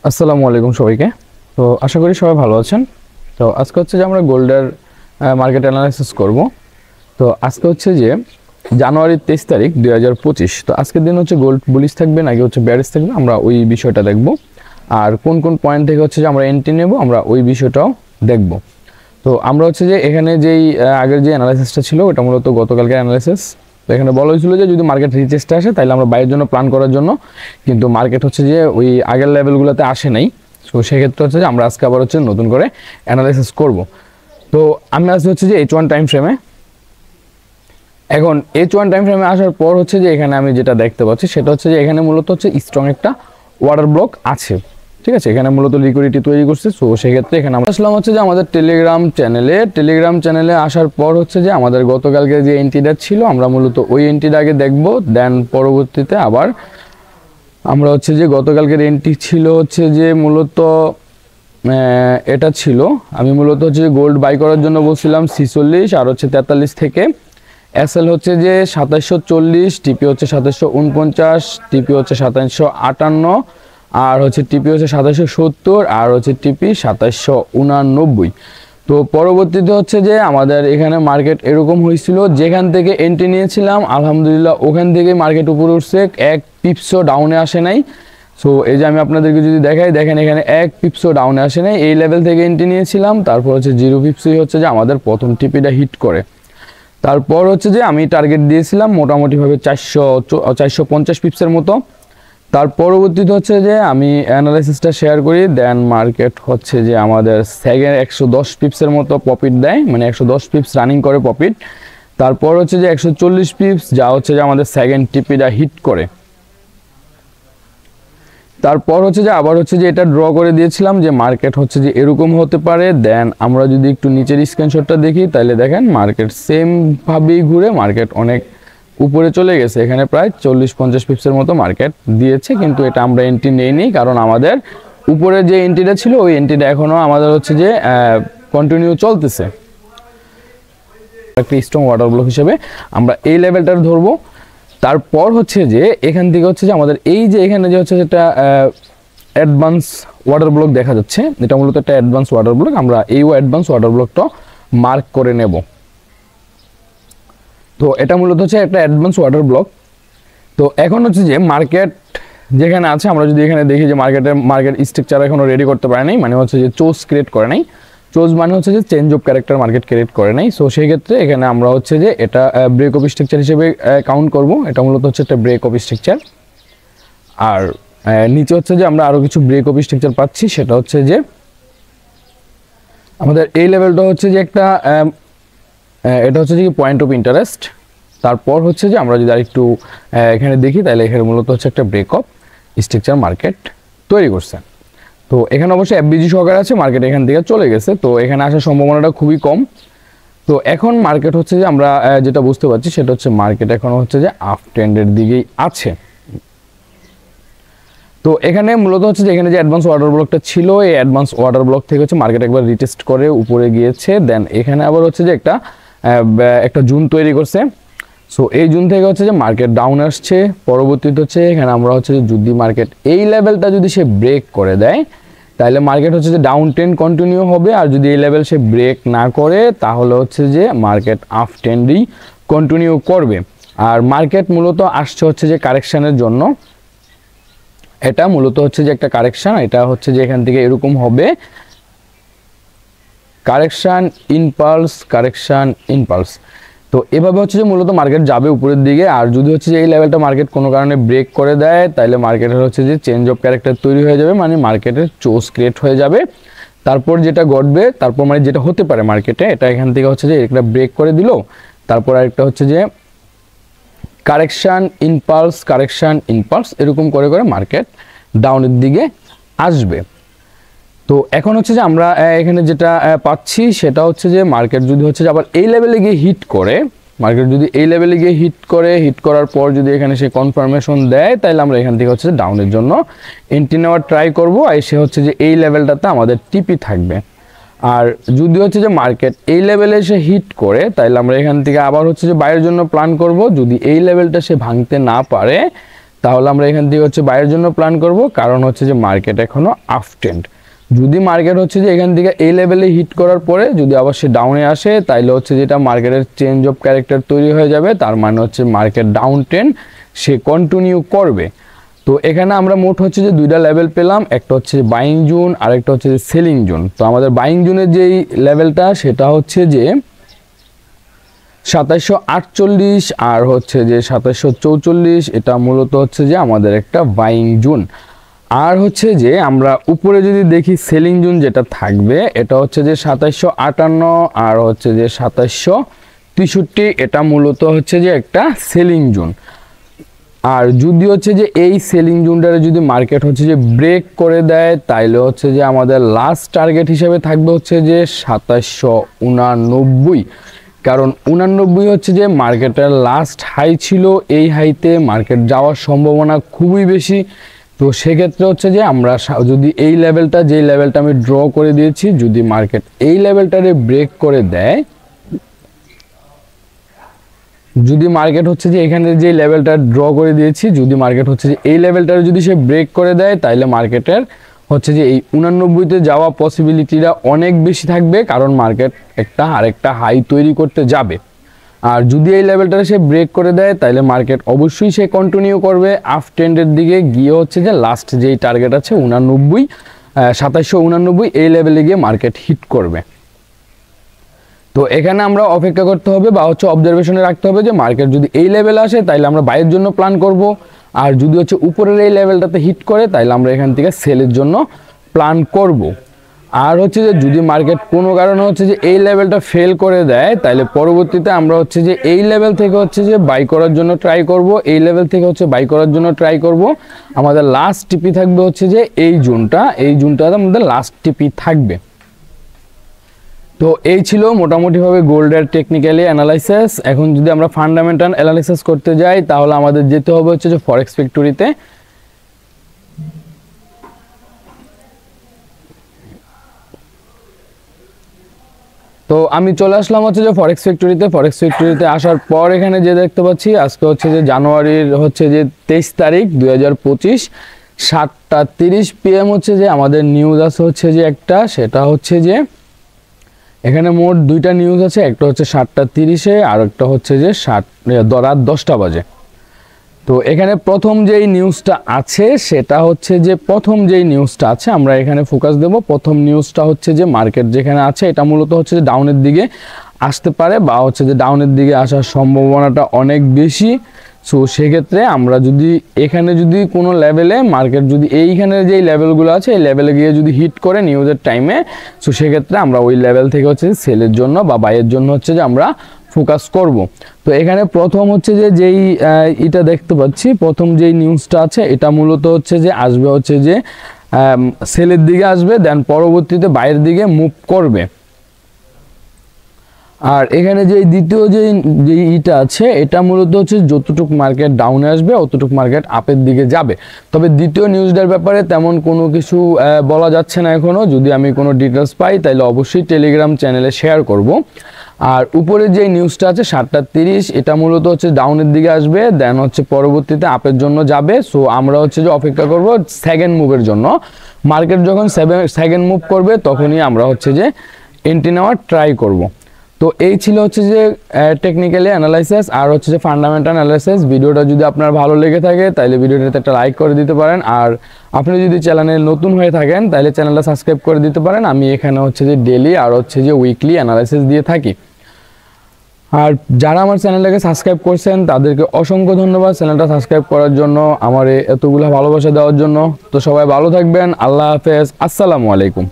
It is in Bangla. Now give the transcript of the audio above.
আসসালামু আলাইকুম সবাইকে। তো আশা করি সবাই ভালো আছেন। তো আজকে হচ্ছে যে আমরা গোল্ডের মার্কেট অ্যানালাইসিস করব। তো আজকে হচ্ছে যে জানুয়ারির 23 তারিখ 2025। তো আজকের দিন হচ্ছে গোল্ড বুলিশ থাকবে নাকি হচ্ছে বেয়ারিশ থাকবে আমরা ওই বিষয়টা দেখব। আর কোন কোন পয়েন্ট থেকে হচ্ছে যে আমরা এন্ট্রি নেব আমরা ওই বিষয়টাও দেখব। তো আমরা হচ্ছে যে এখানে যেই আগের যে অ্যানালাইসিসটা ছিল ওটা মূলত গতকালকে অ্যানালাইসিস। তো এখানে বলা হয়েছিল যে যদি মার্কেট রিটেস্টে আসে তাহলে আমরা বাইরের জন্য প্ল্যান করার জন্য, কিন্তু মার্কেট হচ্ছে যে ওই আগের লেভেলগুলোতে আসে নাই। তো সেক্ষেত্রে হচ্ছে যে আমরা আজকে আবার হচ্ছে নতুন করে অ্যানালাইসিস করব। তো আমি আজকে হচ্ছে যে H1 টাইম ফ্রেমে, এখন H1 টাইম ফ্রেমে আসার পর হচ্ছে যে এখানে আমি যেটা দেখতে পাচ্ছি সেটা হচ্ছে যে এখানে মূলত হচ্ছে স্ট্রং একটা ওয়াটার ব্লক আছে। ঠিক আছে, এখানে মূলত লিকুইডিটি তৈরি করছে। সো সেক্ষেত্রে এখানে আমরা আসলাম হচ্ছে যে আমাদের টেলিগ্রাম চ্যানেলে আসার পর হচ্ছে যে আমাদের গতকালকে যে এন্ট্রিটা ছিল আমরা মূলত ওই এন্ট্রিটা আগে দেখব, দেন পরবর্তীতে আবার আমরা হচ্ছে যে গতকালকের এন্ট্রি ছিল হচ্ছে যে মূলত এটা ছিল, আমি মূলত হচ্ছে যে গোল্ড বাই করার জন্য বলছিলাম 46 আর হচ্ছে 43 থেকে। এসএল হচ্ছে যে 2740, টিপি হচ্ছে 2749, টিপি হচ্ছে 2758, আর হচ্ছে টিপি হচ্ছে 2770, আর হচ্ছে টিপি 2789। তো পরবর্তীতে হচ্ছে যে আমাদের এখানে মার্কেট এরকম হয়েছিল, যেখান থেকে এন্ট্রি নিয়েছিলাম আলহামদুলিল্লাহ ওখান থেকে মার্কেট উপরে উঠছে, এক পিপসও ডাউনে আসে নাই। সো এই যে আমি আপনাদেরকে যদি দেখাই, দেখেন এখানে এক পিপসও ডাউনে আসে নাই। এই লেভেল থেকে এন্ট্রি নিয়েছিলাম, তারপর হচ্ছে 0 পিপসই হচ্ছে যে আমাদের প্রথম টিপিটা হিট করে। তারপর হচ্ছে যে আমি টার্গেট দিয়েছিলাম মোটামুটিভাবে 450 পিপসের মতো। তার পরবর্তীতে হচ্ছে যে আমি অ্যানালাইসিসটা শেয়ার করি, দেন মার্কেট হচ্ছে যে আমাদের সেকেন্ড 110 পিপসের মতো প্রফিট দেয়, মানে 110 পিপস রানিং করে প্রফিট। তারপর হচ্ছে যে 140 পিপস যা হচ্ছে যে আমাদের সেকেন্ড টিপিটা হিট করে। তারপর হচ্ছে যে আবার হচ্ছে যে এটা ড্র করে দিয়েছিলাম যে মার্কেট হচ্ছে যে এরকম হতে পারে। দেন আমরা যদি একটু নিচের স্ক্রিনশটটা দেখি তাহলে দেখেন মার্কেট সেম ভাবেই ঘুরে মার্কেট অনেক উপরে চলে গেছে, এখানে প্রায় 40-50 পিপসের মতো মার্কেট দিয়েছে, কিন্তু এটা আমরা এন্ট্রি নেইনি কারণ আমাদের উপরে যে এন্ট্রিটা ছিল ওই এন্ট্রিটা এখনো আমাদের হচ্ছে যে কন্টিনিউ চলতেছে। একটা স্ট্রং ওয়াটার ব্লক হিসেবে আমরা এই লেভেলটা ধরবো। তারপর হচ্ছে যে এখান থেকে হচ্ছে যে আমাদের এই যে এখানে যে হচ্ছে একটা অ্যাডভান্স ওয়াটার ব্লক দেখা যাচ্ছে, এটা মূলত একটা অ্যাডভান্স ওয়াটার ব্লক, আমরা এই অ্যাডভান্স ওয়াটার ব্লকটা মার্ক করে নেব। তো এটা মূলত হচ্ছে একটা অ্যাডভান্স ওয়াটার ব্লক। তো এখন হচ্ছে যে মার্কেট যেখানে আছে আমরা যদি এখানে দেখি যে মার্কেট স্ট্রাকচার এখনো রেডি করতে পারে নাই, মানে হচ্ছে যে চোজ ক্রিয়েট করে নাই। চোজ মানে হচ্ছে যে change of character market create করে নাই। সো সেই ক্ষেত্রে এখানে আমরা হচ্ছে যে এটা ব্রেক অফ স্ট্রাকচার হিসেবে কাউন্ট করব। এটা মূলত হচ্ছে একটা ব্রেক অফ স্ট্রাকচার। আর নিচে হচ্ছে যে আমরা আরো কিছু ব্রেক অফ স্ট্রাকচার পাচ্ছি, সেটা হচ্ছে যে আমাদের এই লেভেলটা হচ্ছে যে একটা এটা হচ্ছে যে পয়েন্ট অফ ইন্টারেস্ট। তারপর হচ্ছে যে আমরা যদি আরেকটু এখানে দেখি তাহলে এখানে মূলত হচ্ছে একটা ব্রেক অফ স্ট্রাকচার মার্কেট তৈরি করছে। তো এখানে অবশ্যই এফবিজি সহকারে আছে, মার্কেট এখান থেকে চলে গেছে, তো এখানে আসার সম্ভাবনাটা খুবই কম। তো এখন মার্কেট হচ্ছে যে আমরা যেটা বুঝতে পারছি সেটা হচ্ছে মার্কেট এখন হচ্ছে যে আপ ট্রেন্ডের দিকেই আছে। তো এখানে মূলত হচ্ছে যে এখানে যে অ্যাডভান্স ওয়াটার ব্লকটা ছিল এই অ্যাডভান্স ওয়াটার ব্লক থেকে হচ্ছে মার্কেট একবার রিটেস্ট করে উপরে গিয়েছে, দেন এখানে আবার হচ্ছে যে একটা জোন তৈরি করছে। সো এই জোন থেকে হচ্ছে যে মার্কেট ডাউন আসছে। পরবর্তীতে হচ্ছে এখানে আমরা হচ্ছে যে যদি মার্কেট এই লেভেলটা যদি সে ব্রেক করে দেয় তাহলে মার্কেট হচ্ছে যে ডাউন ট্রেন্ড কন্টিনিউ হবে, আর যদি এই লেভেল সে ব্রেক না করে তাহলে হচ্ছে যে মার্কেট আপ ট্রেন্ডই কন্টিনিউ করবে। আর মার্কেট মূলত আসছে হচ্ছে যে কারেকশনের জন্য, এটা মূলত হচ্ছে যে একটা কারেকশন, এটা হচ্ছে যে এখান থেকে এরকম হবে কারেকশন ইনপালস। তো এভাবে হচ্ছে যে মূলত মার্কেট যাবে উপরের দিকে। আর যদি হচ্ছে যে এই লেভেলটা মার্কেট কোনো কারণে ব্রেক করে দেয় তাহলে মার্কেটের হচ্ছে যে চেঞ্জ অফ ক্যারেক্টার তৈরি হয়ে যাবে, মানে মার্কেটের চোজ ক্রিয়েট হয়ে যাবে। তারপর যেটা ঘটবে, তারপর মানে যেটা হতে পারে মার্কেটে, এটা এখান থেকে হচ্ছে যে একটা ব্রেক করে দিল, তারপর আরেকটা হচ্ছে যে কারেকশন ইনপালস এরকম করে করে মার্কেট ডাউনের দিকে আসবে। তো এখন হচ্ছে যে আমরা এখানে যেটা পাচ্ছি সেটা হচ্ছে যে মার্কেট যদি হচ্ছে যে আবার এই লেভেলে গিয়ে হিট করে, মার্কেট যদি এই লেভেলে গিয়ে হিট করার পর যদি এখানে সে কনফার্মেশন দেয় তাহলে আমরা এখান থেকে হচ্ছে ডাউনের জন্য এন্ট্রি নেওয়ার ট্রাই করবো। আর সে হচ্ছে যে এই লেভেলটাতে আমাদের টিপি থাকবে। আর যদি হচ্ছে যে মার্কেট এই লেভেলে সে হিট করে তাহলে আমরা এখান থেকে আবার হচ্ছে যে বাইরের জন্য প্ল্যান করব। যদি এই লেভেলটা সে ভাঙতে না পারে তাহলে আমরা এখান থেকে হচ্ছে বাইয়ের জন্য প্ল্যান করব, কারণ হচ্ছে যে মার্কেট এখনো আপ ট্রেন্ড। যদি মার্কেট হচ্ছে যে এখান থেকে এই লেভেলে হিট করার পরে যদি আবার সে ডাউনে আসে, তাইলে হচ্ছে যেটা মার্কেটের চেঞ্জ অফ ক্যারেক্টার তৈরি হয়ে যাবে, তার মানে হচ্ছে মার্কেট ডাউন ট্রেন্ড সে কন্টিনিউ করবে। তো এখানে আমরা মোট হচ্ছে যে দুইটা লেভেল পেলাম, একটা হচ্ছে বাইং জোন আর একটা হচ্ছে যে সেলিং জোন। তো আমাদের বাইং জোনের যেই লেভেলটা সেটা হচ্ছে যে 2748 আর হচ্ছে যে 2744, এটা মূলত হচ্ছে যে আমাদের একটা বাইং জোন। আর হচ্ছে যে আমরা উপরে যদি দেখি সেলিং জোন যেটা থাকবে, এটা হচ্ছে যে 2758 আর হচ্ছে যে 2763, এটা মূলত হচ্ছে যে একটা সেলিং জোন। আর যদি হচ্ছে যে এই সেলিং জোনটারে যদি মার্কেট হচ্ছে যে ব্রেক করে দেয়, তাইলে হচ্ছে যে আমাদের লাস্ট টার্গেট হিসেবে থাকবে হচ্ছে যে 2789, কারণ 89 হচ্ছে যে মার্কেটের লাস্ট হাই ছিল। এই হাইতে মার্কেট যাওয়ার সম্ভাবনা খুবই বেশি। তো সেক্ষেত্রে হচ্ছে যে আমরা যদি এই লেভেলটা, যেই লেভেলটা আমি ড্র করে দিয়েছি, যদি মার্কেট এই লেভেলটারে ব্রেক করে দেয়, যদি মার্কেট হচ্ছে যে এখানে যে লেভেলটা ড্র করে দিয়েছি, যদি মার্কেট হচ্ছে যে এই লেভেলটারে যদি সে ব্রেক করে দেয়, তাহলে মার্কেটের হচ্ছে যে এই 89-তে যাওয়া পসিবিলিটিটা অনেক বেশি থাকবে, কারণ মার্কেট একটা আরেকটা হাই তৈরি করতে যাবে। আর যদি এই লেভেলটা সে ব্রেক করে দেয়, তাহলে মার্কেট অবশ্যই সে কন্টিনিউ করবে আপ ট্রেন্ডের দিকে গিয়ে হচ্ছে যে লাস্ট যেই টার্গেট আছে 2789, এই লেভেলে গিয়ে মার্কেট হিট করবে। তো এখানে আমরা অপেক্ষা করতে হবে বা হচ্ছে অবজারভেশনে রাখতে হবে যে মার্কেট যদি এই লেভেলে আসে, তাইলে আমরা বাইয়ের জন্য প্ল্যান করব। আর যদি হচ্ছে উপরের এই লেভেলটাতে হিট করে, তাইলে আমরা এখান থেকে সেলের জন্য প্ল্যান করব। আর হচ্ছে যে যদি মার্কেট কোনো কারণে হচ্ছে যে এই লেভেলটা ফেল করে দেয়, তাহলে পরবর্তীতে আমরা হচ্ছে যে এই লেভেল থেকে হচ্ছে যে বাই করার জন্য ট্রাই করব, এই লেভেল থেকে হচ্ছে বাই করার জন্য ট্রাই করব। আমাদের লাস্ট টিপি থাকবে হচ্ছে যে এই জোনটা, এই জোনটাতে আমাদের লাস্ট টিপি থাকবে। তো এই ছিল মোটামুটিভাবে গোল্ডের টেকনিক্যালি অ্যানালাইসিস। এখন যদি আমরা ফান্ডামেন্টাল অ্যানালাইসিস করতে যাই, তাহলে আমাদের যেতে হবে হচ্ছে যে ফরেক্স ফ্যাক্টরিতে। তো আমি চলে আসলাম হচ্ছে যে ফরেক্স ফ্যাক্টরিতে। ফরেক্স ফ্যাক্টরিতে আসার পর এখানে যে দেখতে পাচ্ছি, আজকে হচ্ছে যে জানুয়ারির হচ্ছে যে 23 তারিখ 2025, 7:30 PM হচ্ছে যে আমাদের নিউজ আছে হচ্ছে যে একটা, সেটা হচ্ছে যে এখানে মোট দুইটা নিউজ আছে, একটা হচ্ছে 7:30-এ আর একটা হচ্ছে যে রাত 10টা বাজে। তো এখানে প্রথম যেই নিউজটা আছে সেটা হচ্ছে যে আমরা এখানে ফোকাস দেব। প্রথম নিউজটা হচ্ছে যে মার্কেট যেখানে আছে এটা মূলত হচ্ছে যে ডাউনের দিকে আসতে পারে, বা হচ্ছে যে ডাউনের দিকে আসার সম্ভাবনাটা অনেক বেশি। সো সেক্ষেত্রে আমরা যদি এখানে যদি কোনো লেভেলে মার্কেট যদি এইখানের যেই লেভেলগুলো আছে এই লেভেলে গিয়ে যদি হিট করে নিউজের টাইমে, সো সেক্ষেত্রে আমরা ওই লেভেল থেকে হচ্ছে সেলের জন্য বা বাইয়ের জন্য হচ্ছে যে আমরা ফোকাস করব। তো এখানে প্রথম হচ্ছে যে যেই এটা দেখতে পাচ্ছি, প্রথম যেই নিউজটা আছে এটা মূলত হচ্ছে যে আসবে হচ্ছে যে সেলের দিকে আসবে, দেন পরবর্তীতে বাইরের দিকে মুভ করবে। আর এখানে যে দ্বিতীয় যে ইটা আছে এটা মূলত হচ্ছে যতটুকু মার্কেট ডাউনে আসবে অতটুকু মার্কেট আপের দিকে যাবে। তবে দ্বিতীয় নিউজটার ব্যাপারে তেমন কোনো কিছু বলা যাচ্ছে না এখনও। যদি আমি কোনো ডিটেলস পাই তাহলে অবশ্যই টেলিগ্রাম চ্যানেলে শেয়ার করব। আর উপরে যে নিউজটা আছে 7:30, এটা মূলত হচ্ছে ডাউনের দিকে আসবে, দেন হচ্ছে পরবর্তীতে আপের জন্য যাবে। সো আমরা হচ্ছে যে অপেক্ষা করব সেকেন্ড মুভের জন্য। মার্কেট যখন সেকেন্ড মুভ করবে তখনই আমরা হচ্ছে যে এন্ট্রি নেওয়ার ট্রাই করব। তো এই ছিল হচ্ছে যে টেকনিক্যালি অ্যানালাইসিস আর হচ্ছে যে ফান্ডামেন্টাল অ্যানালাইসিস। ভিডিওটা যদি আপনার ভালো লেগে থাকে তাহলে ভিডিওটাতে একটা লাইক করে দিতে পারেন। আর আপনি যদি চ্যানেলে নতুন হয়ে থাকেন তাহলে চ্যানেলটা সাবস্ক্রাইব করে দিতে পারেন। আমি এখানে হচ্ছে যে ডেইলি আর হচ্ছে যে উইকলি অ্যানালাইসিস দিয়ে থাকি। আর যারা আমার চ্যানেলটাকে সাবস্ক্রাইব করছেন তাদেরকে অসংখ্য ধন্যবাদ চ্যানেলটা সাবস্ক্রাইব করার জন্য, আমার এতগুলো ভালোবাসা দেওয়ার জন্য। তো সবাই ভালো থাকবেন, আল্লাহ হাফেজ, আসসালামু আলাইকুম।